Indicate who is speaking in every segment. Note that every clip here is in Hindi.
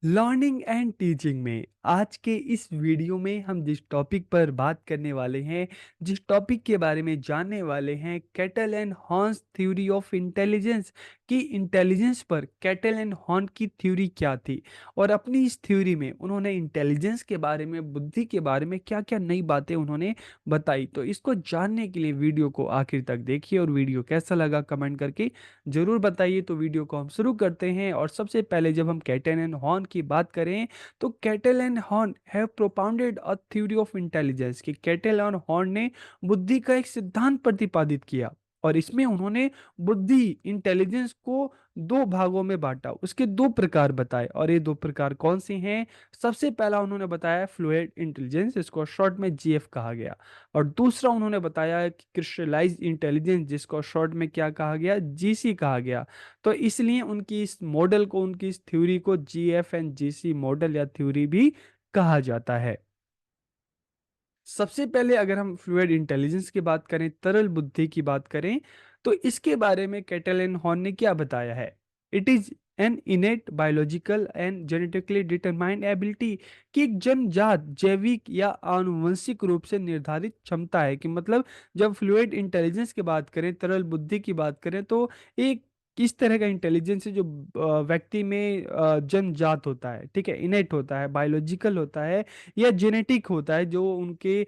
Speaker 1: लर्निंग एंड टीचिंग में आज के इस वीडियो में हम जिस टॉपिक पर बात करने वाले हैं, जिस टॉपिक के बारे में जानने वाले हैं, cattle and horns theory of intelligence कि इंटेलिजेंस पर कैटल एंड हॉर्न की थ्योरी क्या थी और अपनी इस थ्योरी में उन्होंने इंटेलिजेंस के बारे में, बुद्धि के बारे में क्या-क्या नई बातें उन्होंने बताई। तो इसको जानने के लिए वीडियो को आखिर तक देखिए और वीडियो कैसा लगा कमेंट करके ज़रूर बताइए। तो वीडियो को हम शुरू करते हैं और सबसे पहले जब हम कैटल एंड हॉर्न की बात करें तो cattle and horn have propounded a theory of intelligence कि कैटल और हॉर्न ने बुद्धि का एक सिद्धांत प्रतिपादित किया और इसमें उन्होंने बुद्धि इंटेलिजेंस को दो भागों में बांटा, उसके दो प्रकार बताए और ये दो प्रकार कौन से हैं। सबसे पहला उन्होंने बताया फ्लूइड इंटेलिजेंस, इसको शॉर्ट में जीएफ कहा गया। और दूसरा उन्होंने बताया कि क्रिस्टलाइज्ड इंटेलिजेंस, जिसको शॉर्ट में क्या कहा गया, जीसी कहा गया। तो इसलिए उनकी इस मॉडल को, उनकी इस थ्योरी को जीएफ एंड जीसी मॉडल या थ्योरी भी कहा जाता है। सबसे पहले अगर हम फ्लूइड इंटेलिजेंस की बात करें, तरल बुद्धि की बात करें, तो इसके बारे में कैटल एंड हॉर्न ने क्या बताया है। It is an इनेट biological and genetically determined ability कि एक जन्मजात जैविक या आनुवंशिक रूप से निर्धारित क्षमता है। कि मतलब जब फ्लूइड इंटेलिजेंस की बात करें, तरल बुद्धि की बात करें, तो एक किस तरह का इंटेलिजेंस है जो व्यक्ति में जन्मजात होता है, ठीक है, इनेट होता है, बायोलॉजिकल होता है या जेनेटिक होता है, जो उनके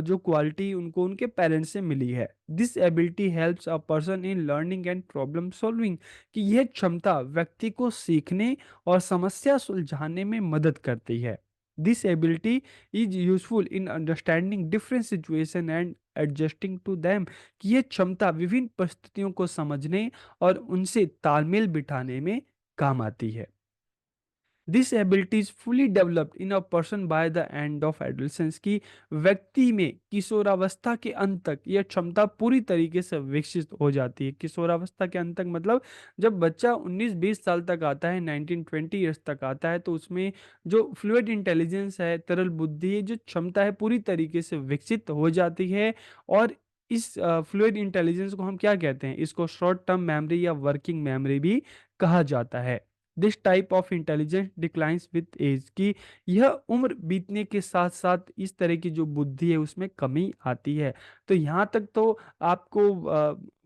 Speaker 1: जो क्वालिटी उनको उनके पेरेंट्स से मिली है। This ability helps a person in learning and problem solving कि यह क्षमता व्यक्ति को सीखने और समस्या सुलझाने में मदद करती है। This ability is useful in understanding different situation and adjusting to them कि यह क्षमता विभिन्न परिस्थितियों को समझने और उनसे तालमेल बिठाने में काम आती है। This ability is fully developed in a person by the end of adolescence की व्यक्ति में किशोरावस्था के अंत तक यह क्षमता पूरी तरीके से विकसित हो जाती है। किशोरावस्था के अंत तक मतलब जब बच्चा 19-20 साल तक आता है, 19-20 ईयर्स तक आता है, तो उसमें जो फ्लूइड इंटेलिजेंस है, तरल बुद्धि, जो क्षमता है पूरी तरीके से विकसित हो जाती है। और इस फ्लूइड इंटेलिजेंस को हम क्या कहते हैं, इसको शॉर्ट टर्म मेमोरी या वर्किंग मेमोरी भी कहा जाता है। This type of intelligence declines with age कि यह उम्र बीतने के साथ साथ इस तरह की जो बुद्धि है उसमें कमी आती है। तो यहाँ तक तो आपको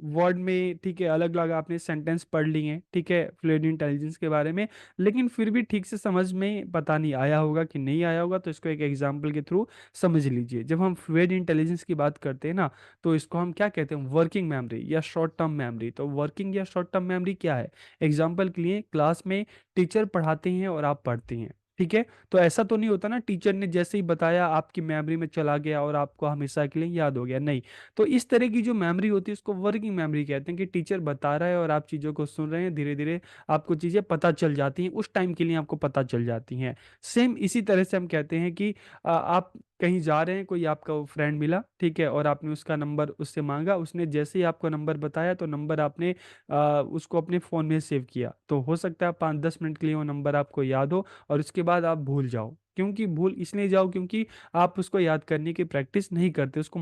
Speaker 1: वर्ड में, ठीक है, अलग अलग आपने सेंटेंस पढ़ लिए हैं, ठीक है, फ्लूइड इंटेलिजेंस के बारे में, लेकिन फिर भी ठीक से समझ में पता नहीं आया होगा कि नहीं आया होगा, तो इसको एक एग्जाम्पल के थ्रू समझ लीजिए। जब हम फ्लूइड इंटेलिजेंस की बात करते हैं ना, तो इसको हम क्या कहते हैं, वर्किंग मेमोरी या शॉर्ट टर्म मेमोरी। तो वर्किंग या शॉर्ट टर्म मेमोरी क्या है। एग्जाम्पल के लिए क्लास में टीचर पढ़ाते हैं और आप पढ़ते हैं, ठीक है, तो ऐसा तो नहीं होता ना टीचर ने जैसे ही बताया आपकी मेमोरी में चला गया और आपको हमेशा के लिए याद हो गया, नहीं। तो इस तरह की जो मेमोरी होती है उसको वर्किंग मेमोरी कहते हैं कि टीचर बता रहा है और आप चीज़ों को सुन रहे हैं, धीरे धीरे आपको चीज़ें पता चल जाती हैं, उस टाइम के लिए आपको पता चल जाती हैं। सेम इसी तरह से हम कहते हैं कि आप कहीं जा रहे हैं, कोई आपका फ्रेंड मिला, ठीक है, और आपने उसका नंबर उससे मांगा, उसने जैसे ही आपको नंबर बताया तो नंबर आपने उसको अपने फ़ोन में सेव किया। तो हो सकता है 5-10 मिनट के लिए वो नंबर आपको याद हो और उसके बाद आप भूल जाओ। क्योंकि भूल इसलिए जाओ क्योंकि आप उसको याद करने की प्रैक्टिस नहीं करते, उसको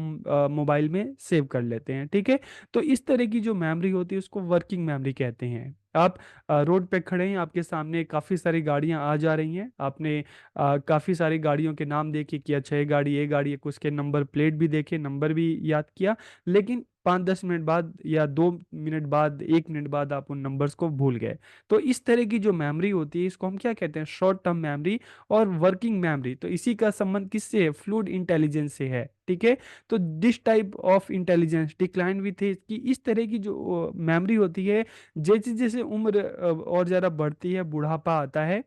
Speaker 1: मोबाइल में सेव कर लेते हैं, ठीक है। तो इस तरह की जो मेमोरी होती है उसको वर्किंग मेमोरी कहते हैं। आप रोड पे खड़े हैं, आपके सामने काफ़ी सारी गाड़ियां आ जा रही हैं, आपने काफ़ी सारी गाड़ियों के नाम देखे कि अच्छा ये गाड़ी है, उसके नंबर प्लेट भी देखे, नंबर भी याद किया, लेकिन 5-10 मिनट बाद या 2 मिनट बाद, 1 मिनट बाद आप उन नंबर्स को भूल गए। तो इस तरह की जो मेमोरी होती है इसको हम क्या कहते हैं, शॉर्ट टर्म मेमोरी और वर्किंग मेमोरी। तो इसी का संबंध किससे है, फ्लूइड इंटेलिजेंस से है, ठीक है। तो this type of intelligence decline with age कि इस तरह की जो मेमोरी होती है, जैसे जैसे उम्र और ज़्यादा बढ़ती है, बुढ़ापा आता है,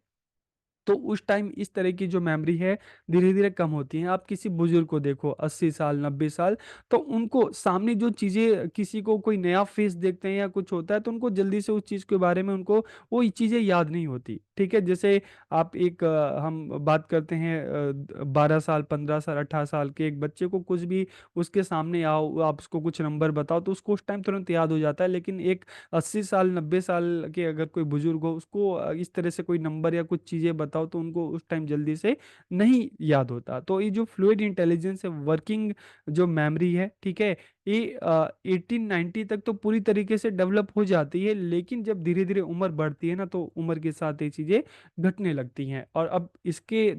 Speaker 1: तो उस टाइम इस तरह की जो मेमोरी है धीरे-धीरे कम होती है। आप किसी बुजुर्ग को देखो 80 साल, 90 साल, तो उनको सामने जो चीज़ें, किसी को कोई नया फेस देखते हैं या कुछ होता है तो उनको जल्दी से उस चीज़ के बारे में उनको वो चीज़ें याद नहीं होती, ठीक है। जैसे आप एक हम बात करते हैं 12 साल, 15 साल, 18 साल के एक बच्चे को कुछ भी उसके सामने आओ, आप उसको कुछ नंबर बताओ तो उसको उस टाइम तुरंत याद हो जाता है। लेकिन एक 80 साल, 90 साल के अगर कोई बुजुर्ग हो, उसको इस तरह से कोई नंबर या कुछ चीज़ें बताओ आता हो तो उनको उस टाइम जल्दी से नहीं याद होता। तो ये जो फ्लूइड इंटेलिजेंस है, वर्किंग जो मेमोरी है, ठीक है, ये 1890 तक तो पूरी तरीके से डेवलप हो जाती है, लेकिन जब धीरे धीरे उम्र बढ़ती है ना, तो उम्र के साथ ये चीज़ें घटने लगती हैं। और अब इसके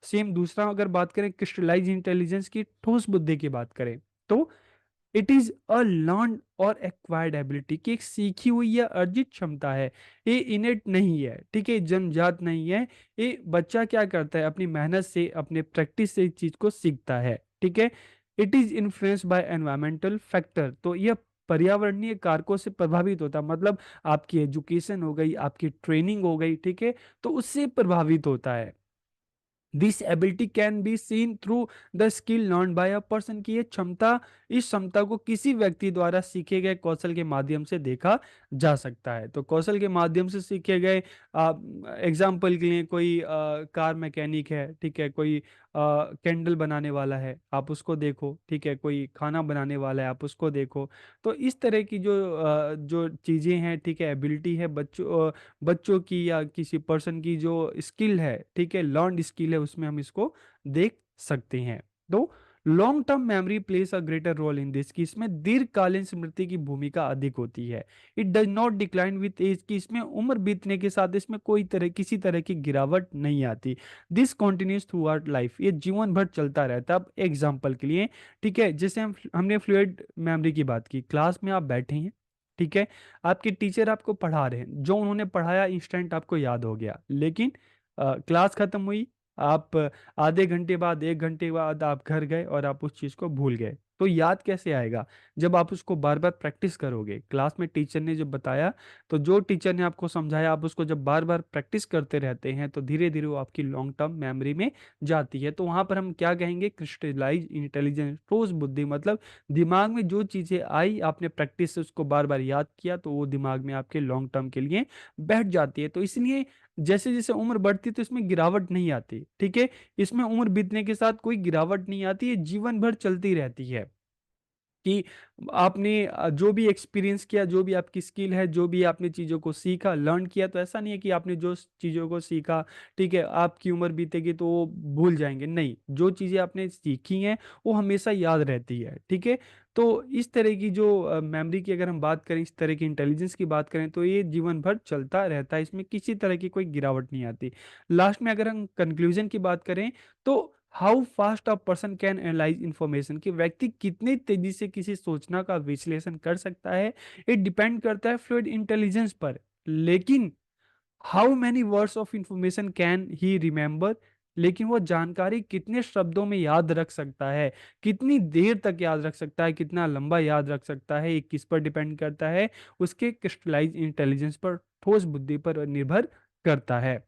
Speaker 1: सेम दूसरा अगर बात करें क्रिस्टलाइज इंटेलिजेंस की, ठोस बुद्धि की बात करें, तो इट इज अ लर्न और एक्वायर्ड एबिलिटी, की एक सीखी हुई या अर्जित क्षमता है। ये इनेट नहीं है, ठीक है, जन्मजात नहीं है। ये बच्चा क्या करता है, अपनी मेहनत से, अपने प्रैक्टिस से इस चीज को सीखता है, ठीक है। It is influenced by environmental factor, तो यह पर्यावरणीय कारकों से प्रभावित होता है, मतलब आपकी एजुकेशन हो गई, आपकी ट्रेनिंग हो गई, ठीक है, तो उससे प्रभावित होता है। This ability can be seen through the skill learn by a person, की ये क्षमता, इस क्षमता को किसी व्यक्ति द्वारा सीखे गए कौशल के माध्यम से देखा जा सकता है। तो कौशल के माध्यम से सीखे गए, एग्जाम्पल के लिए कोई कार मैकेनिक है, ठीक है, कोई कैंडल बनाने वाला है, आप उसको देखो, ठीक है, कोई खाना बनाने वाला है, आप उसको देखो। तो इस तरह की जो चीज़ें हैं, ठीक है, एबिलिटी है बच्चों की या किसी पर्सन की जो स्किल है, ठीक है, लर्न स्किल है, उसमें हम इसको देख सकते हैं। तो long term memory place a greater role in this, कि इसमें दीर्घकालीन स्मृति की भूमिका अधिक होती है। It does not decline with age, की इसमें उम्र बीतने के साथ इसमें कोई तरह किसी तरह की गिरावट नहीं आती। This continues through out life, ये जीवन भर चलता रहता है। अब एग्जाम्पल के लिए, ठीक है, जैसे हमने फ्लूइड मेमोरी की बात की, क्लास में आप बैठे हैं, ठीक है, आपके टीचर आपको पढ़ा रहे हैं, जो उन्होंने पढ़ाया इंस्टेंट आपको याद हो गया, लेकिन क्लास खत्म हुई, आप आधे घंटे बाद, 1 घंटे बाद आप घर गए और आप उस चीज को भूल गए, तो याद कैसे आएगा? जब आप उसको बार बार प्रैक्टिस करोगे, क्लास में टीचर ने जो बताया, तो जो टीचर ने आपको समझाया, आप उसको जब बार बार प्रैक्टिस करते रहते हैं, तो धीरे धीरे वो आपकी लॉन्ग टर्म मेमोरी में जाती है। तो वहां पर हम क्या कहेंगे, क्रिस्टलाइज इंटेलिजेंस, ठोस बुद्धि, मतलब दिमाग में जो चीजें आई, आपने प्रैक्टिस से उसको बार बार याद किया, तो वो दिमाग में आपके लॉन्ग टर्म के लिए बैठ जाती है। तो इसलिए जैसे जैसे उम्र बढ़ती है, तो इसमें गिरावट नहीं आती, ठीक है, इसमें उम्र बीतने के साथ कोई गिरावट नहीं आती, ये जीवन भर चलती रहती है। कि आपने जो भी एक्सपीरियंस किया, जो भी आपकी स्किल है, जो भी आपने चीज़ों को सीखा, लर्न किया, तो ऐसा नहीं है कि आपने जो चीज़ों को सीखा, ठीक है, आपकी उम्र बीतेगी तो वो भूल जाएंगे, नहीं, जो चीज़ें आपने सीखी हैं वो हमेशा याद रहती है, ठीक है। तो इस तरह की जो मेमोरी की अगर हम बात करें, इस तरह की इंटेलिजेंस की बात करें, तो ये जीवन भर चलता रहता है, इसमें किसी तरह की कोई गिरावट नहीं आती। लास्ट में अगर हम कंक्लूजन की बात करें, तो how fast a person can analyse information, कि व्यक्ति कितनी तेजी से किसी सूचना का विश्लेषण कर सकता है, ये डिपेंड करता है फ्लूइड इंटेलिजेंस पर। लेकिन how many words of information can he remember, लेकिन वो जानकारी कितने शब्दों में याद रख सकता है, कितनी देर तक याद रख सकता है, कितना लंबा याद रख सकता है, ये किस पर डिपेंड करता है, उसके क्रिस्टलाइज इंटेलिजेंस पर, ठोस बुद्धि पर निर्भर करता है।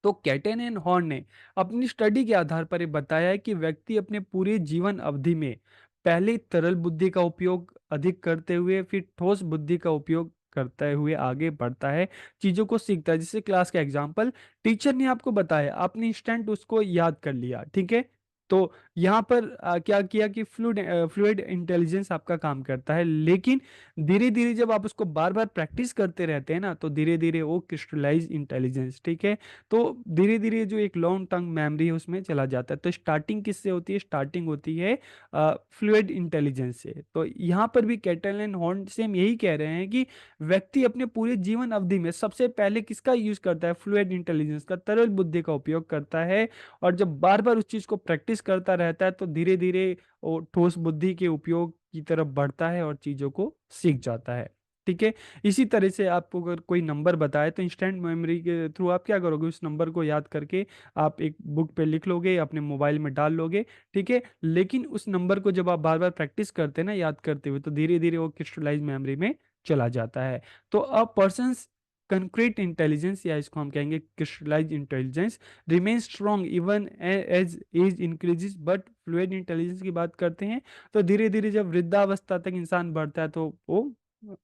Speaker 1: तो कैटेन एंड हॉर्न ने अपनी स्टडी के आधार पर ये बताया है कि व्यक्ति अपने पूरे जीवन अवधि में पहले तरल बुद्धि का उपयोग अधिक करते हुए, फिर ठोस बुद्धि का उपयोग करते हुए आगे बढ़ता है, चीजों को सीखता है। जैसे क्लास का एग्जांपल, टीचर ने आपको बताया, आपने इंस्टेंट उसको याद कर लिया, ठीक है। तो यहाँ पर क्या किया कि फ्लूइड इंटेलिजेंस आपका काम करता है, लेकिन धीरे धीरे जब आप उसको बार बार प्रैक्टिस करते रहते हैं ना, तो धीरे धीरे वो क्रिस्टलाइज इंटेलिजेंस, ठीक है, तो धीरे धीरे जो एक लॉन्ग टर्म मेमोरी है उसमें चला जाता है। तो स्टार्टिंग किससे होती है? स्टार्टिंग होती है फ्लूइड इंटेलिजेंस से। तो यहाँ पर भी कैटल एंड हॉर्न सेम यही कह रहे हैं कि व्यक्ति अपने पूरे जीवन अवधि में सबसे पहले किसका यूज करता है? फ्लूइड इंटेलिजेंस का, तरल बुद्धि का उपयोग करता है। और जब बार बार उस चीज को प्रैक्टिस करता रहता है, तो धीरे धीरे वो ठोस बुद्धि के उपयोग की तरफ बढ़ता है और चीजों को सीख जाता है, ठीक है। इसी तरह से आपको अगर कोई नंबर बताए, तो इंस्टेंट मेमोरी के थ्रू आप क्या करोगे, उस नंबर को याद करके आप एक बुक पे लिख लोगे, अपने मोबाइल में डाल लोगे, ठीक है। लेकिन उस नंबर को जब आप बार बार प्रैक्टिस करते हैं ना, याद करते हुए, तो धीरे धीरे वो क्रिस्टलाइज मेमोरी में चला जाता है। तो अ पर्सन्स कंक्रीट इंटेलिजेंस, या इसको हम कहेंगे crystallise intelligence, remain strong even as age increases, but fluid intelligence की बात करते हैं, तो धीरे धीरे जब वृद्धावस्था तक इंसान बढ़ता है, तो वो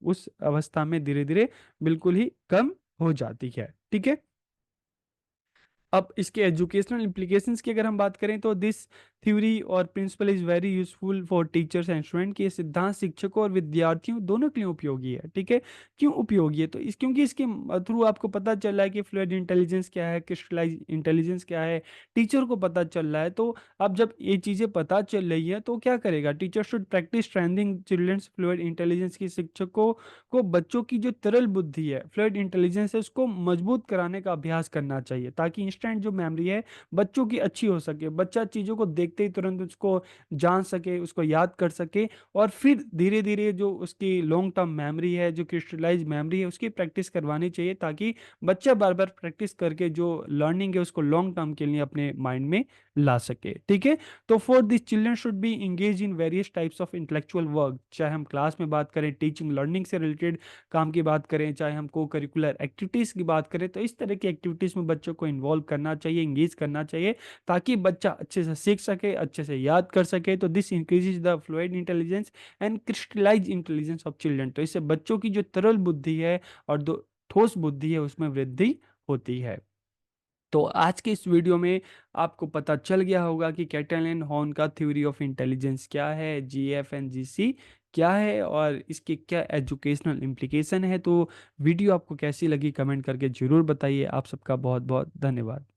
Speaker 1: उस अवस्था में धीरे धीरे बिल्कुल ही कम हो जाती है, ठीक है। अब इसके एजुकेशनल इम्प्लीकेशंस की अगर हम बात करें, तो दिस थ्योरी और principle is very useful for teachers and student, कि ये सिद्धांत शिक्षकों और विद्यार्थियों दोनों के लिए उपयोगी है। ठीक है, क्यों उपयोगी है? तो इस क्योंकि इसके थ्रू आपको पता चल रहा है कि फ्लूइड इंटेलिजेंस क्या है, क्रिस्टलाइज इंटेलिजेंस क्या है, टीचर को पता चल रहा है। तो अब जब ये चीजें पता चल रही है तो क्या करेगा? Teacher should practise strengthening children's fluid intelligence, की शिक्षकों को बच्चों की जो तरल बुद्धि है, फ्लूइड इंटेलिजेंस है, उसको मजबूत कराने का अभ्यास करना चाहिए, ताकि इंस्टेंट जो मेमोरी है बच्चों की अच्छी हो सके, बच्चा चीज़ों को देखते ही तुरंत उसको जान सके, उसको याद कर सके, और फिर धीरे धीरे जो उसकी लॉन्ग टर्म मेमोरी है, जो क्रिस्टलाइज मेमोरी है, उसकी प्रैक्टिस करवानी चाहिए, ताकि बच्चा बार बार प्रैक्टिस करके जो लर्निंग है उसको लॉन्ग टर्म के लिए अपने माइंड में ला सके। ठीक है, तो for this children should be engage in various types of intellectual work, चाहे हम क्लास में बात करें, टीचिंग लर्निंग से रिलेटेड काम की बात करें, चाहे हम को करिकुलर एक्टिविटीज़ की बात करें, तो इस तरह की एक्टिविटीज़ में बच्चों को इन्वॉल्व करना चाहिए, इंगेज करना चाहिए, ताकि बच्चा अच्छे से सीख सके, अच्छे से याद कर सके। तो this increases the fluid intelligence and crystallise intelligence of children, तो इससे बच्चों की जो तरल बुद्धि है और जो ठोस बुद्धि है उसमें वृद्धि होती है। तो आज के इस वीडियो में आपको पता चल गया होगा कि कैटल एंड हॉर्न का थ्योरी ऑफ इंटेलिजेंस क्या है, जीएफ एंड जीसी क्या है, और इसके क्या एजुकेशनल इम्प्लीकेशन है। तो वीडियो आपको कैसी लगी कमेंट करके जरूर बताइए। आप सबका बहुत बहुत धन्यवाद।